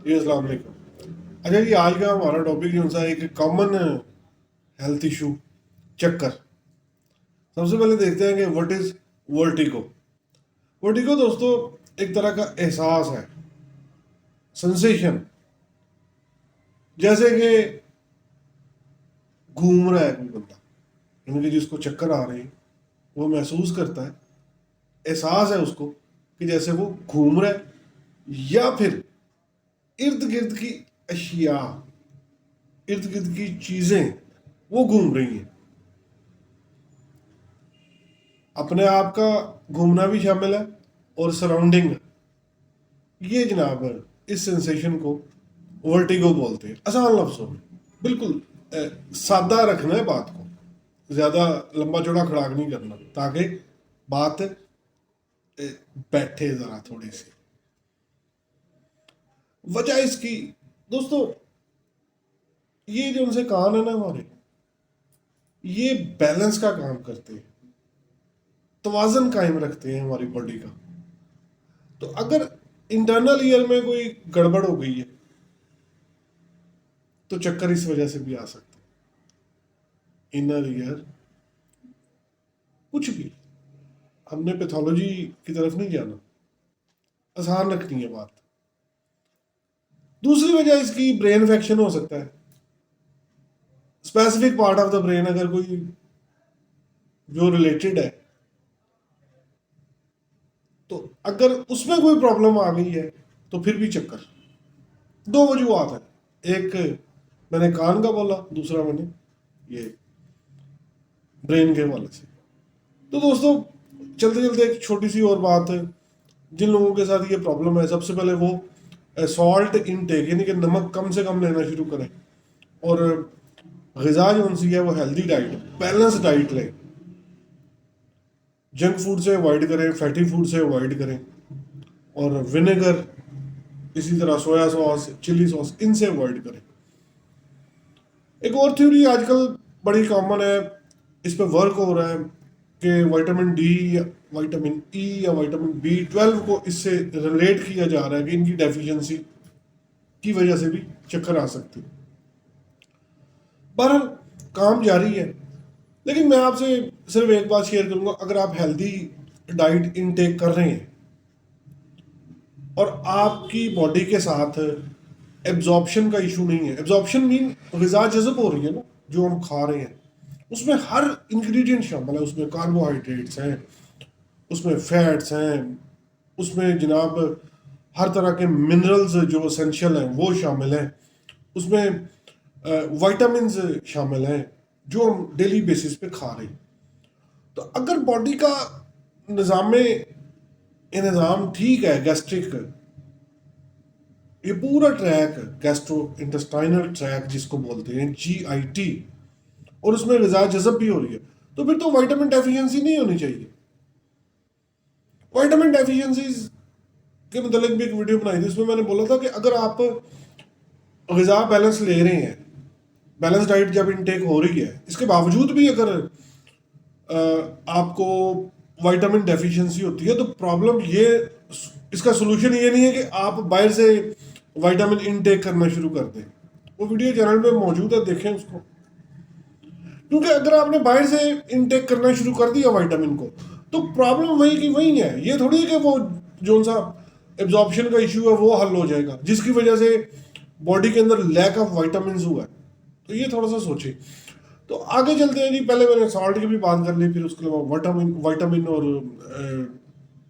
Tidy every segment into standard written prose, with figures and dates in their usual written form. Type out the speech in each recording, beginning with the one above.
जी अस्सलाम वालेकुम। अच्छा जी, आज का हमारा टॉपिक जो सा एक कॉमन हेल्थ इशू, चक्कर। सबसे पहले देखते हैं कि व्हाट इज वर्टिगो। वर्टिगो दोस्तों एक तरह का एहसास है, सेंसेशन। जैसे कि घूम रहा है कोई बंदा, यानी कि जिसको चक्कर आ रहे हैं, वो महसूस करता है, एहसास है उसको कि जैसे वो घूम रहा है, या फिर इर्द गिर्द की अशिया, इर्द गिर्द की चीजें वो घूम रही हैं। अपने आप का घूमना भी शामिल है और सराउंडिंग। ये जनाब इस सेंसेशन को वर्टिगो बोलते हैं, आसान लफ्जों में। बिल्कुल सादा रखना है बात को, ज्यादा लंबा चौड़ा खड़ाक नहीं करना, ताकि बात बैठे जरा थोड़ी सी। वजह इसकी दोस्तों, ये जो उनसे कान है ना हमारे, ये बैलेंस का काम करते हैं, तवाजन कायम रखते हैं हमारी बॉडी का। तो अगर इंटरनल ईयर में कोई गड़बड़ हो गई है तो चक्कर इस वजह से भी आ सकते हैं। इनर ईयर, कुछ भी, हमने पैथोलॉजी की तरफ नहीं जाना, आसान रखनी है बात। दूसरी वजह इसकी ब्रेन इन्फेक्शन हो सकता है। Specific part of the brain अगर कोई जो रिलेटेड है, तो अगर उसमें कोई प्रॉब्लम आ गई है तो फिर भी चक्कर। दो वजूहत है, एक मैंने कान का बोला, दूसरा मैंने ये ब्रेन के हवाले से। तो दोस्तों चलते चलते एक छोटी सी और बात है, जिन लोगों के साथ ये प्रॉब्लम है, सबसे पहले वो सॉल्ट इनटेक, यानी कि नमक कम से कम लेना शुरू करें। और ग़िज़ा जो उनसी है वो हेल्दी डाइट, बैलेंस डाइट लें। जंक फूड से अवॉइड करें, फैटी फूड से अवॉइड करें, और विनेगर, इसी तरह सोया सॉस, चिली सॉस, इनसे अवॉइड करें। एक और थ्योरी आजकल बड़ी कॉमन है, इस पर वर्क हो रहा है, कि विटामिन डी या विटामिन ई या विटामिन B12 को इससे रिलेट किया जा रहा है कि इनकी डेफिशिएंसी की वजह से भी चक्कर आ सकती है। बहरहाल काम जारी है, लेकिन मैं आपसे सिर्फ एक बात शेयर करूंगा। अगर आप हेल्दी डाइट इनटेक कर रहे हैं और आपकी बॉडी के साथ एब्जॉर्प्शन का इशू नहीं है, एब्जॉर्प्शन मीन ग़िज़ा जज़ब हो रही है ना, जो हम खा रहे हैं उसमें हर इंग्रेडिएंट शामिल है। उसमें कार्बोहाइड्रेट्स हैं, उसमें फैट्स हैं, उसमें जनाब हर तरह के मिनरल्स जो एसेंशियल हैं वो शामिल हैं, उसमें विटामिन्स शामिल हैं जो हम डेली बेसिस पे खा रहे हैं। तो अगर बॉडी का निज़ाम इंतज़ाम ठीक है, गैस्ट्रिक, ये पूरा ट्रैक, गैस्ट्रो इंटेस्टाइनल ट्रैक जिसको बोलते हैं, GIT, और उसमें ग़िज़ा जज़ब भी हो रही है, तो फिर तो विटामिन डेफिशिएंसी नहीं होनी चाहिए। विटामिन डेफिशिएंसीज के मतलब भी एक वीडियो बनाई थी, उसमें मैंने बोला था कि अगर आप ग़िज़ा बैलेंस ले रहे हैं, बैलेंस डाइट जब इनटेक हो रही है, इसके बावजूद भी अगर आपको विटामिन डेफिशिएंसी होती है, तो प्रॉब्लम ये, इसका सोल्यूशन ये नहीं है कि आप बाहर से विटामिन इनटेक करना शुरू कर दें। वो वीडियो चैनल में मौजूद है, देखें उसको। क्योंकि अगर आपने बाहर से इनटेक करना शुरू कर दिया विटामिन को, तो प्रॉब्लम वही की वही है। ये थोड़ी है कि वो जो सा एब्जॉर्प्शन का इशू है वो हल हो जाएगा, जिसकी वजह से बॉडी के अंदर लैक ऑफ विटामिन हुआ है। तो ये थोड़ा सा सोचिए। तो आगे चलते हैं जी। पहले मैंने सॉल्ट की भी बात कर ली, फिर उसके अलावा विटामिन और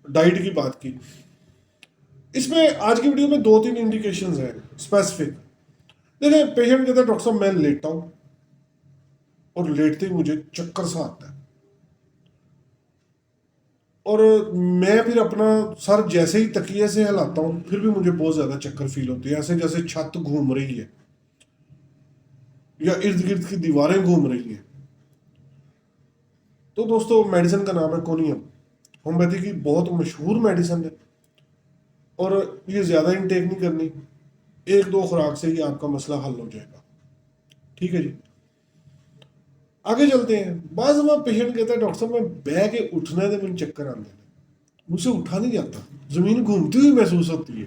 डाइट की बात की। इसमें आज की वीडियो में 2-3 इंडिकेशंस हैं स्पेसिफिक। देखें, पेशेंट कहता है डॉक्टर साहब मैं लेटता हूँ और लेटते ही मुझे चक्कर सा आता है, और मैं फिर अपना सर जैसे ही तकिए से हिलाता हूँ फिर भी मुझे बहुत ज़्यादा चक्कर फील होती है, ऐसे जैसे छत घूम रही है या इर्द गिर्द की दीवारें घूम रही हैं। तो दोस्तों मेडिसिन का नाम है कोनियम। होम्योपैथी की बहुत मशहूर मेडिसिन है, और ये ज़्यादा इनटेक नहीं करनी, 1-2 खुराक से ही आपका मसला हल हो जाएगा। ठीक है जी, आगे चलते हैं। बाज़ दफ़ा पेशेंट कहता है डॉक्टर साहब मैं बह के उठने दे, मुझे चक्कर आते हैं, मुझसे उठा नहीं जाता, ज़मीन घूमती हुई महसूस होती है।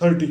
30.